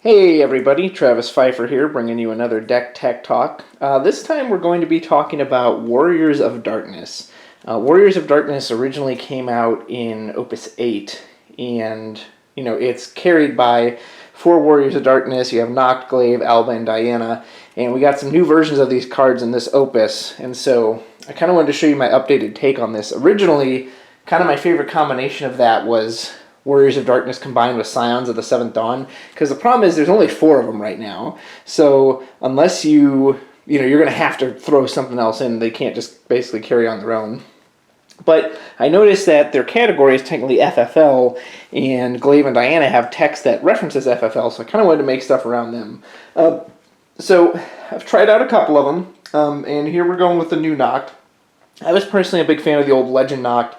Hey everybody, Travis Pfeiffer here, bringing you another Deck Tech Talk. This time we're going to be talking about Warriors of Darkness. Warriors of Darkness originally came out in Opus 8, and it's carried by 4 Warriors of Darkness. You have Noct, Glaive, Alba, and Diana, and we got some new versions of these cards in this Opus, and so I kind of wanted to show you my updated take on this. Originally, kind of my favorite combination of that was Warriors of Darkness combined with Scions of the Seventh Dawn, because the problem is there's only 4 of them right now. So unless you're going to have to throw something else in. They can't just basically carry on their own. But I noticed that their category is technically FFL, and Glaive and Diana have text that references FFL, so I kind of wanted to make stuff around them. So I've tried out a couple of them, and here we're going with the new Noct. I was personally a big fan of the old Legend Noct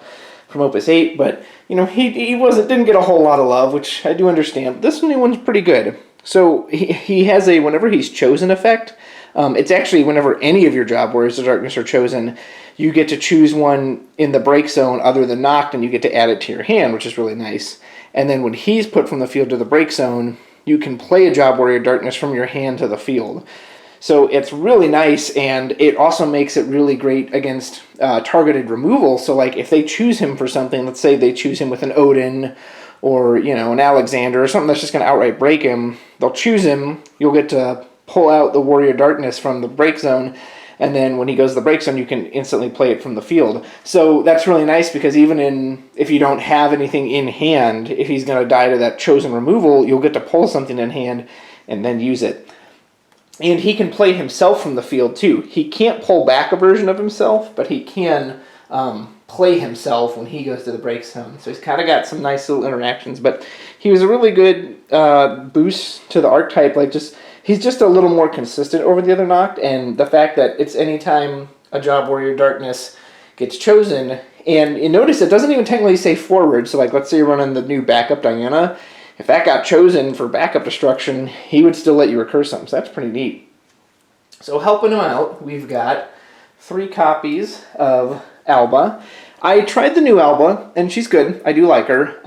from Opus 8, but he didn't get a whole lot of love, which I do understand. This new one's pretty good. So he has a whenever he's chosen effect. It's actually whenever any of your job Warriors of Darkness are chosen, you get to choose one in the break zone other than Noct, and you get to add it to your hand, which is really nice. And then when he's put from the field to the break zone, you can play a job Warrior of Darkness from your hand to the field. So it's really nice, and it also makes it really great against targeted removal. So like if they choose him for something, let's say they choose him with an Odin or an Alexander or something that's just going to outright break him, they'll choose him, you'll get to pull out the Warrior Darkness from the break zone, and then when he goes to the break zone, you can instantly play it from the field. So that's really nice because even if you don't have anything in hand, if he's going to die to that chosen removal, you'll get to pull something in hand and then use it. And he can play himself from the field, too. He can't pull back a version of himself, but he can play himself when he goes to the break zone. So he's kind of got some nice little interactions. But he was a really good boost to the archetype. He's just a little more consistent over the other Noct. And the fact that it's anytime a job Warrior Darkness gets chosen. And you notice it doesn't even technically say forward. So let's say you're running the new backup Diana. If that got chosen for backup destruction, he would still let you recurse them, so that's pretty neat. So helping him out, we've got 3 copies of Alba. I tried the new Alba, and she's good. I do like her.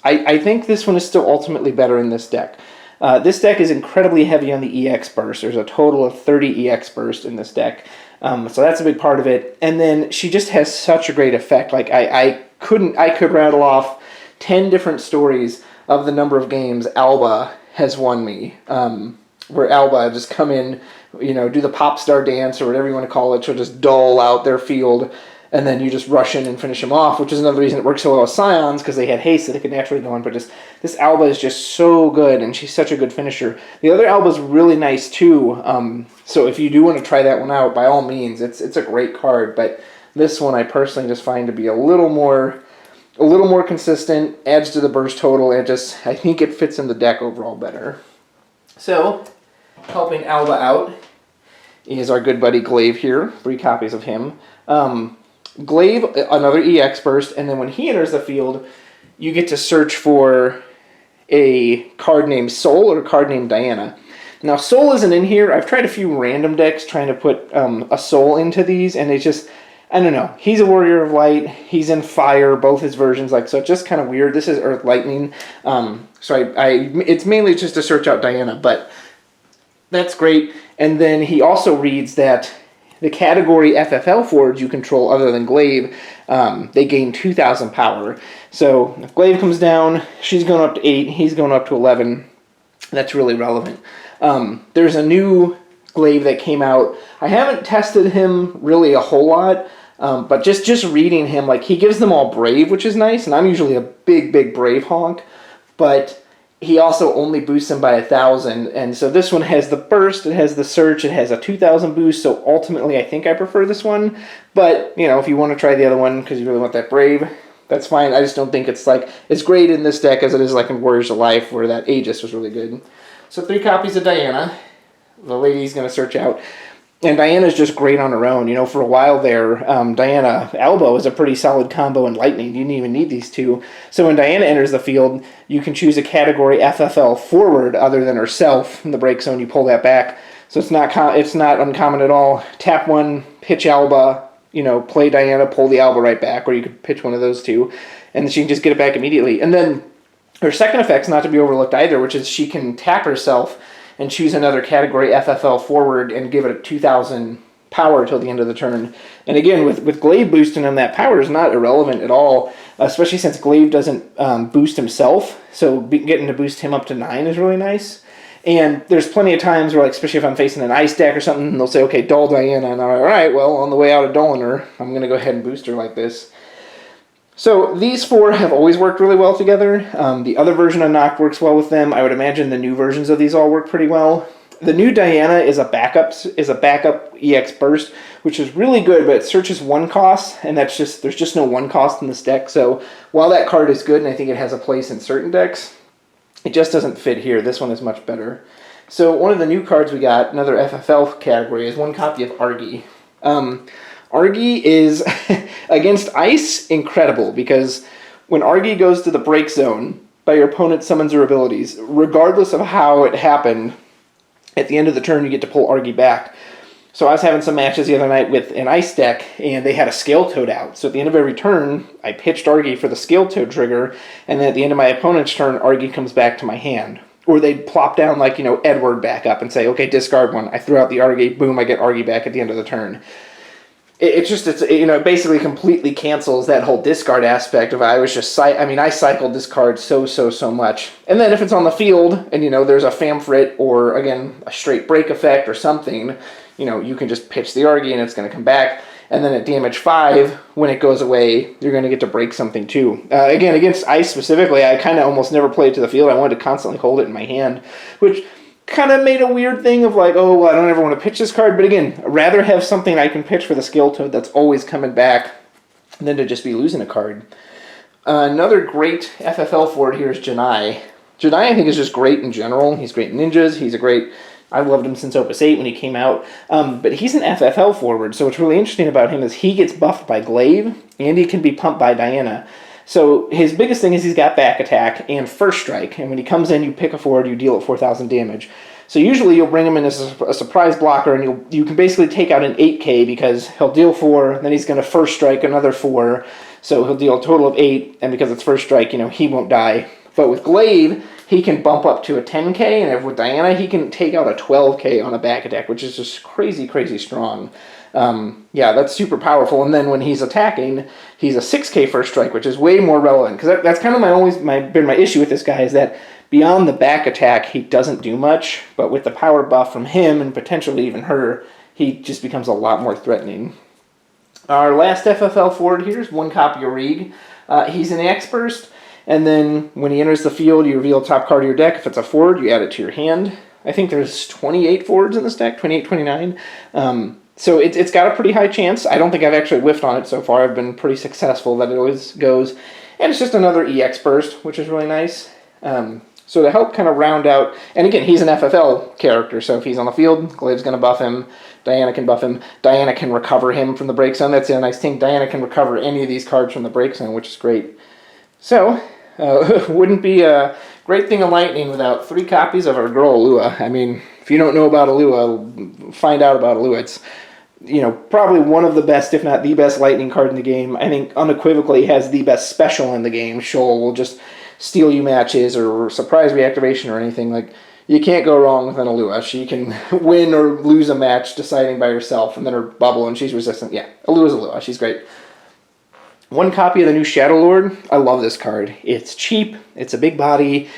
I think this one is still ultimately better in this deck. This deck is incredibly heavy on the EX burst. There's a total of 30 EX burst in this deck, so that's a big part of it. And then she just has such a great effect. I could rattle off 10 different stories of the number of games Alba has won me, where Alba just come in, do the pop star dance or whatever you want to call it. She'll just dull out their field, and then you just rush in and finish them off, which is another reason it works so well with Scions, because they had haste that they could naturally go on. But this Alba is just so good, and she's such a good finisher. The other Alba's really nice too, so if you do want to try that one out, by all means, it's a great card. But this one I personally just find to be a little more consistent, adds to the burst total, and I think it fits in the deck overall better. So, helping Alba out is our good buddy Glaive here, 3 copies of him. Glaive, another EX burst, and then when he enters the field, you get to search for a card named Soul or a card named Diana. Now, Soul isn't in here. I've tried a few random decks trying to put a Soul into these, and it's just, I don't know. He's a Warrior of Light. He's in Fire, both his versions. So it's just kind of weird. This is Earth Lightning. So it's mainly just to search out Diana, but that's great. And then he also reads that the category FFL forwards you control other than Glaive, they gain 2,000 power. So if Glaive comes down, she's going up to 8. He's going up to 11. That's really relevant. There's a new Glaive that came out. I haven't tested him really a whole lot, but just reading him, he gives them all Brave, which is nice, and I'm usually a big Brave honk, but he also only boosts them by 1,000, and so this one has the burst, it has the search, it has a 2,000 boost, so ultimately I think I prefer this one, but, if you want to try the other one because you really want that Brave, that's fine. I just don't think it's as great in this deck as it is in Warriors of Life, where that Aegis was really good. So 3 copies of Diana. The lady's going to search out. And Diana's just great on her own. For a while there, Diana Alba was a pretty solid combo in Lightning. You didn't even need these 2. So when Diana enters the field, you can choose a category FFL forward other than herself. In the break zone, you pull that back. So it's not uncommon at all. Tap 1, pitch Alba, play Diana, pull the Alba right back, or you could pitch one of those 2. And she can just get it back immediately. And then Her second effect's not to be overlooked either, which is she can tap herself and choose another category FFL forward and give it a 2,000 power till the end of the turn. And again, with Glaive boosting him, that power is not irrelevant at all, especially since Glaive doesn't boost himself, so getting to boost him up to 9 is really nice. And there's plenty of times where, like, especially if I'm facing an ice deck or something, they'll say, okay, dull Diana, and I'm like, all right, well, on the way out of dulling her, I'm going to go ahead and boost her like this. So these 4 have always worked really well together. The other version of Noct works well with them. I would imagine the new versions of these all work pretty well. The new Diana is a backup EX burst, which is really good, but it searches 1 cost, and there's just no 1 cost in this deck. So while that card is good, and I think it has a place in certain decks, it just doesn't fit here. This one is much better. So one of the new cards we got, another FFL category, is 1 copy of Argy. Argy is, against ice, incredible, because when Argy goes to the break zone, by your opponent summons her abilities, regardless of how it happened, at the end of the turn you get to pull Argy back. So I was having some matches the other night with an ice deck, and they had a Scale Toad out. So at the end of every turn, I pitched Argy for the Scale Toad trigger, and then at the end of my opponent's turn, Argy comes back to my hand. Or they'd plop down, like, Edward back up and say, okay, discard 1. I threw out the Argy, boom, I get Argy back at the end of the turn. It basically completely cancels that whole discard aspect of I cycled this card so much. And then if it's on the field and, there's a Famfrit or, again, a straight break effect or something, you can just pitch the Argy and it's going to come back. And then at damage 5, when it goes away, you're going to get to break something too. Again, against ice specifically, I kind of almost never played to the field. I wanted to constantly hold it in my hand, which kind of made a weird thing of like, oh, well, I don't ever want to pitch this card. But again, I'd rather have something I can pitch for the Scale Toad that's always coming back than to just be losing a card. Another great FFL forward here is Janai. Janai, I think, is just great in general. He's great in ninjas. I've loved him since Opus 8 when he came out. But he's an FFL forward, so what's really interesting about him is he gets buffed by Glaive, and he can be pumped by Diana. So his biggest thing is he's got back attack and first strike, and when he comes in, you pick a forward, you deal at 4,000 damage. So usually you'll bring him in as a surprise blocker, and you can basically take out an 8k because he'll deal 4, then he's going to first strike another 4, so he'll deal a total of 8, and because it's first strike, he won't die. But with Glaive, he can bump up to a 10k, and with Diana, he can take out a 12k on a back attack, which is just crazy, crazy strong. Yeah, that's super powerful. And then when he's attacking, he's a 6k first strike, which is way more relevant. Because that's kind of my issue with this guy is that beyond the back attack, he doesn't do much. But with the power buff from him and potentially even her, he just becomes a lot more threatening. Our last FFL forward here is 1 copy of Rig. He's an Axe Burst. And then when he enters the field, you reveal top card of your deck. If it's a forward, you add it to your hand. I think there's 28 forwards in this deck, 28, 29. So it's got a pretty high chance. I don't think I've actually whiffed on it so far. I've been pretty successful that it always goes. And it's just another EX burst, which is really nice. So to help kind of round out, and again, he's an FFL character, so if he's on the field, Glaive's going to buff him, Diana can buff him, Diana can recover him from the break zone. That's a nice thing. Diana can recover any of these cards from the break zone, which is great. So, wouldn't be a great thing of Lightning without 3 copies of our girl Alua. I mean, if you don't know about Alua, find out about Alua. It's, probably one of the best, if not the best Lightning card in the game. I think unequivocally has the best special in the game. Shoal will just steal you matches or surprise reactivation or anything. Like, you can't go wrong with an Alua. She can win or lose a match deciding by herself, and then her bubble, and she's resistant. Yeah, Alua's Alua. She's great. 1 copy of the new Shadow Lord. I love this card. It's cheap. It's a big body.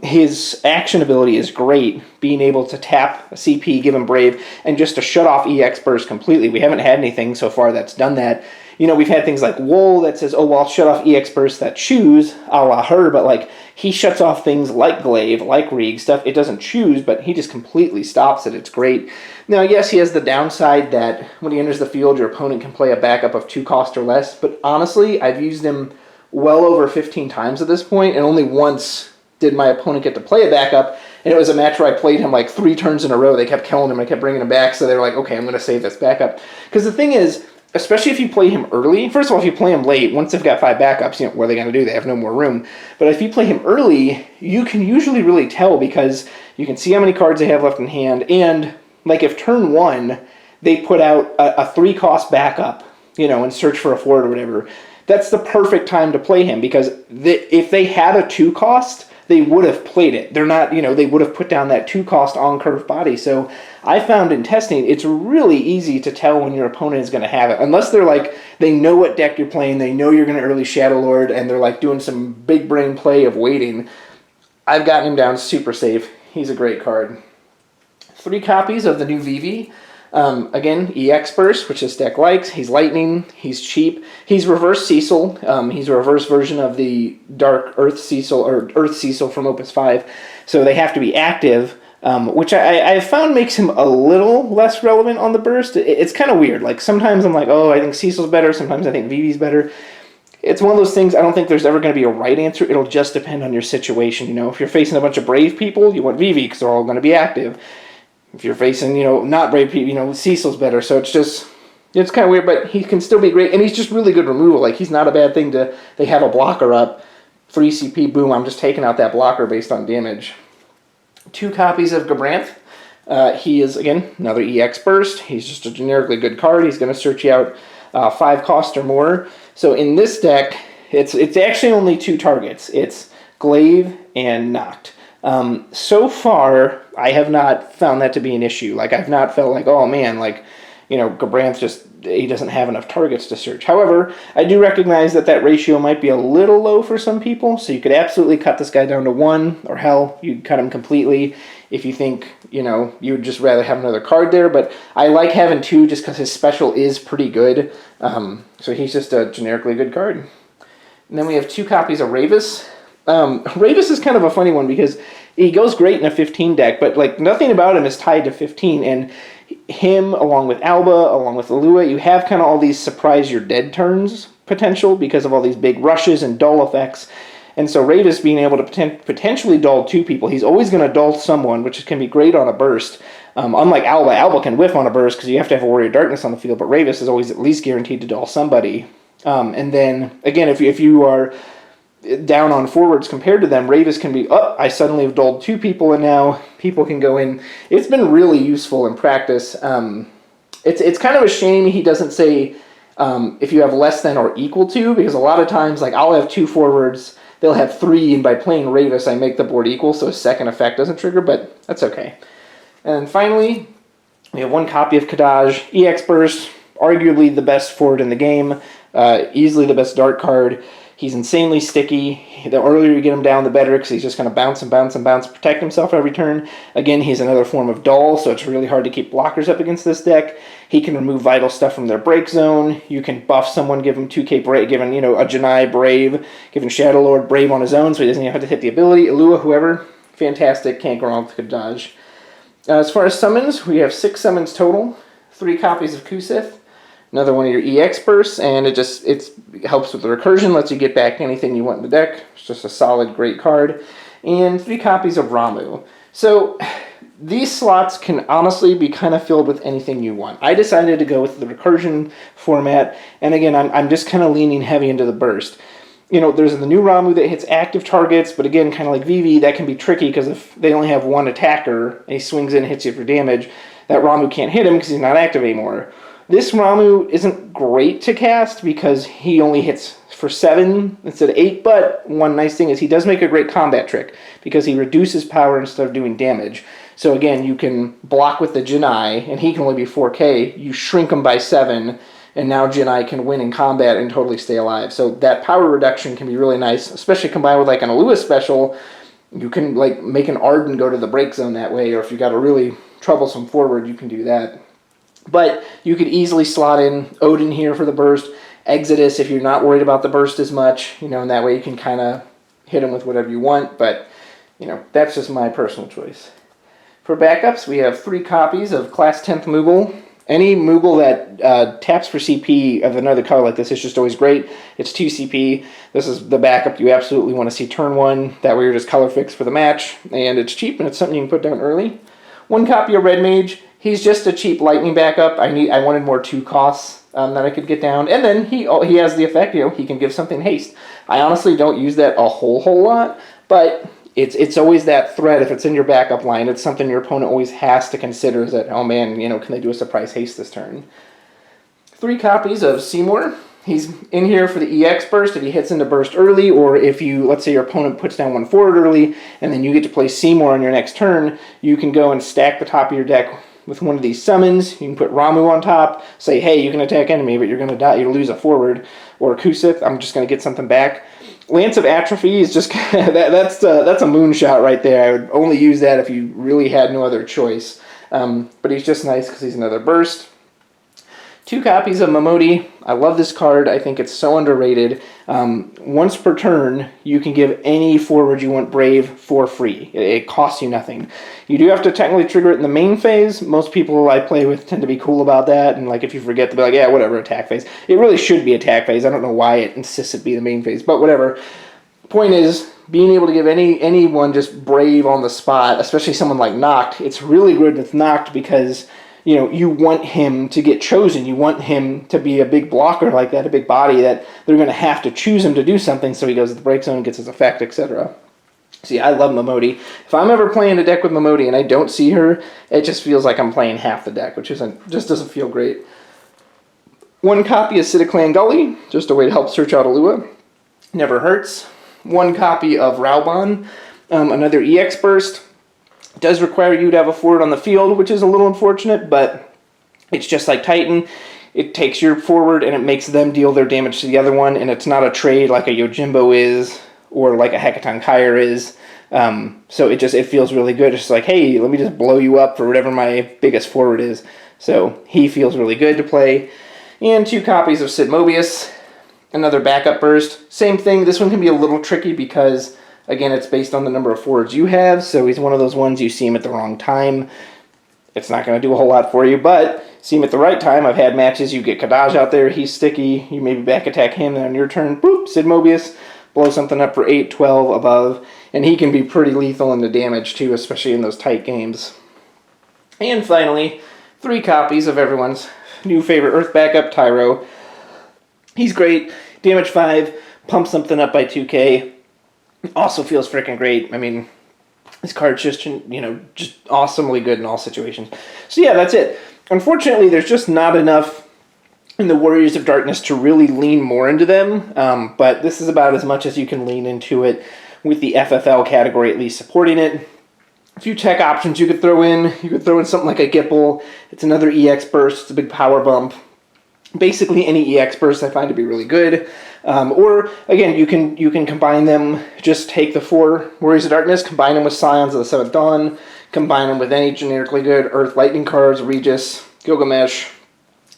His action ability is great. Being able to tap a CP, give him Brave, and just to shut off EX Burst completely. We haven't had anything so far that's done that. We've had things like Wool that says, oh, well, I'll shut off EX Burst that choose, a la her, but like he shuts off things like Glaive, like Rig, stuff it doesn't choose, but he just completely stops it. It's great. Now, yes, he has the downside that when he enters the field, your opponent can play a backup of 2 cost or less, but honestly, I've used him well over 15 times at this point, and only once did my opponent get to play a backup, and it was a match where I played him like 3 turns in a row. They kept killing him, I kept bringing him back, so they were like, okay, I'm going to save this backup. Because the thing is, especially if you play him early, first of all, if you play him late, once they've got 5 backups, what are they going to do? They have no more room. But if you play him early, you can usually really tell because you can see how many cards they have left in hand, and like if turn 1, they put out a 3-cost backup, and search for a forward or whatever, that's the perfect time to play him, because if they had a 2 cost, they would have played it. They're not, they would have put down that 2 cost on curve body. So I found in testing, it's really easy to tell when your opponent is going to have it. Unless they're like, they know what deck you're playing, they know you're going to early Shadow Lord, and they're like doing some big brain play of waiting. I've gotten him down super safe. He's a great card. 3 copies of the new VV. Again, EX Burst, which this deck likes. He's lightning. He's cheap. He's reverse Cecil. He's a reverse version of the Dark Earth Cecil, or Earth Cecil from Opus 5. So they have to be active, which I found makes him a little less relevant on the burst. It's kind of weird. Like, sometimes I'm like, oh, I think Cecil's better. Sometimes I think VV's better. It's one of those things, I don't think there's ever going to be a right answer. It'll just depend on your situation. If you're facing a bunch of brave people, you want VV because they're all going to be active. If you're facing, not brave people, Cecil's better. So it's kind of weird, but he can still be great. And he's just really good removal. Like, he's not a bad thing they have a blocker up. 3 CP, boom, I'm just taking out that blocker based on damage. 2 copies of Gabranth. He is, again, another EX Burst. He's just a generically good card. He's going to search you out 5 cost or more. So in this deck, it's actually only 2 targets. It's Glaive and Noct. So far, I have not found that to be an issue. Like, I've not felt like, oh man, like, Gabranth he doesn't have enough targets to search. However, I do recognize that ratio might be a little low for some people, so you could absolutely cut this guy down to 1, or hell, you'd cut him completely if you think, you would just rather have another card there. But I like having 2 just because his special is pretty good. So he's just a generically good card. And then we have 2 copies of Ravis. Ravis is kind of a funny one because he goes great in a 15 deck, but like nothing about him is tied to 15, and him along with Alba, along with Lua, you have kind of all these surprise you're dead turns potential because of all these big rushes and dull effects. And so Ravis being able to potentially dull 2 people, he's always going to dull someone, which can be great on a burst. Unlike Alba can whiff on a burst because you have to have a Warrior Darkness on the field, but Ravis is always at least guaranteed to dull somebody. And then, again, if you are down on forwards compared to them, Ravis can be, I suddenly have dulled 2 people, and now people can go in. It's been really useful in practice. It's kind of a shame he doesn't say if you have less than or equal to, because a lot of times, like, I'll have 2 forwards, they'll have 3, and by playing Ravis, I make the board equal, so a second effect doesn't trigger, but that's okay. And finally, we have 1 copy of Kadaj, EX Burst, arguably the best forward in the game, easily the best dart card. He's insanely sticky. The earlier you get him down, the better, because he's just going to bounce and bounce and bounce, protect himself every turn. Again, he's another form of dull, so it's really hard to keep blockers up against this deck. He can remove vital stuff from their break zone. You can buff someone, give him 2k Brave, giving, a Janai Brave, giving Shadow Lord Brave on his own, so he doesn't even have to hit the ability. Ilua, whoever, fantastic, can't go wrong with Kadaj. As far as summons, we have 6 summons total, 3 copies of Kusith. Another one of your EX bursts, and it helps with the recursion, lets you get back anything you want in the deck. It's just a solid, great card. And 3 copies of Ramu. So these slots can honestly be kind of filled with anything you want. I decided to go with the recursion format, and again, I'm just kind of leaning heavy into the burst. There's the new Ramu that hits active targets, but again, kind of like Vivi, that can be tricky because if they only have 1 attacker, and he swings in and hits you for damage, that Ramu can't hit him because he's not active anymore. This Ramu isn't great to cast because he only hits for 7 instead of 8, but one nice thing is he does make a great combat trick because he reduces power instead of doing damage. So again, you can block with the Janai, and he can only be 4k. You shrink him by 7, and now Janai can win in combat and totally stay alive. So that power reduction can be really nice, especially combined with like an Alua special. You can like make an Arden go to the break zone that way, or if you got a really troublesome forward, you can do that. But you could easily slot in Odin here for the burst, Exodus if you're not worried about the burst as much, and that way you can kind of hit him with whatever you want, but, that's just my personal choice. For backups, we have 3 copies of Class 10th Moogle. Any Moogle that taps for CP of another color like this is just always great. It's 2 CP. This is the backup you absolutely want to see turn 1. That way you're just color fixed for the match, and it's cheap, and it's something you can put down early. 1 copy of Red Mage. He's just a cheap lightning backup. I wanted more 2 costs that I could get down. And then he has the effect, he can give something haste. I honestly don't use that a whole lot, but it's always that threat. If it's in your backup line, it's something your opponent always has to consider is that, oh man, can they do a surprise haste this turn? 3 copies of Seymour. He's in here for the EX burst if he hits into burst early, or if you, let's say your opponent puts down one forward early, and then you get to play Seymour on your next turn, you can go and stack the top of your deck with one of these summons. You can put Ramu on top, say, hey, you can attack enemy, but you're going to die, you'll lose a forward. Or Kusith, I'm just going to get something back. Lance of Atrophy is just, that's a moonshot right there. I would only use that if you really had no other choice. But he's just nice because he's another burst. 2 copies of Momodi. I love this card. I think it's so underrated. Once per turn, you can give any forward you want Brave for free. It costs you nothing. You do have to technically trigger it in the main phase. Most people I play with tend to be cool about that, and like if you forget, they'll be like, yeah, whatever, attack phase. It really should be attack phase. I don't know why it insists it be the main phase, but whatever. Point is, being able to give anyone just Brave on the spot, especially someone like Noct, it's really good with Noct because you want him to get chosen. You want him to be a big blocker like that, a big body that they're going to have to choose him to do something, so he goes to the break zone, gets his effect, etc. See, I love Momodi. If I'm ever playing a deck with Momodi and I don't see her, it just feels like I'm playing half the deck, which just doesn't feel great. 1 copy of Sidiclan Gully, just a way to help search out Alua. Never hurts. 1 copy of Raubon, another EX burst. Does require you to have a forward on the field, which is a little unfortunate, but it's just like Titan. It takes your forward and it makes them deal their damage to the other one, and it's not a trade like a Yojimbo is or like a Hecaton Kyre is. So it feels really good. It's just like, hey, let me just blow you up for whatever my biggest forward is. So he feels really good to play. And 2 copies of Sid Mobius, another backup burst. Same thing. This one can be a little tricky because, again, it's based on the number of forwards you have, so he's one of those ones you see him at the wrong time. It's not going to do a whole lot for you, but see him at the right time. I've had matches, you get Kadaj out there, he's sticky, you maybe back attack him, then on your turn, boop, Sid Mobius, blow something up for 8, 12, above, and he can be pretty lethal in the damage too, especially in those tight games. And finally, 3 copies of everyone's new favorite Earth backup, Tyro. He's great, damage 5, pump something up by 2k, also feels freaking great. I mean, this card's just awesomely good in all situations. So yeah, that's it. Unfortunately, there's just not enough in the Warriors of Darkness to really lean more into them, but this is about as much as you can lean into it with the FFL category at least supporting it. A few tech options you could throw in. You could throw in something like a Gipple. It's another EX burst. It's a big power bump. Basically, any EX burst I find to be really good. Or, again, you can combine them. Just take the 4 Warriors of Darkness, combine them with Scions of the 7th Dawn, combine them with any generically good Earth Lightning cards, Regis, Gilgamesh,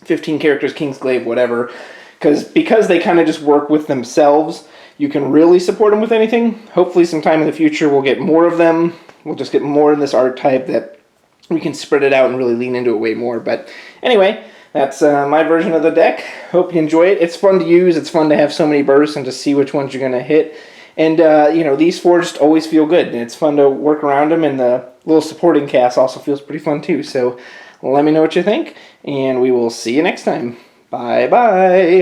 15 characters, King's Glaive, whatever. Because they kind of just work with themselves, you can really support them with anything. Hopefully sometime in the future we'll get more of them. We'll just get more in this archetype that we can spread it out and really lean into it way more. But anyway, that's my version of the deck. Hope you enjoy it. It's fun to use. It's fun to have so many bursts and to see which ones you're going to hit. And, these 4 just always feel good. And it's fun to work around them. And the little supporting cast also feels pretty fun, too. So let me know what you think. And we will see you next time. Bye-bye.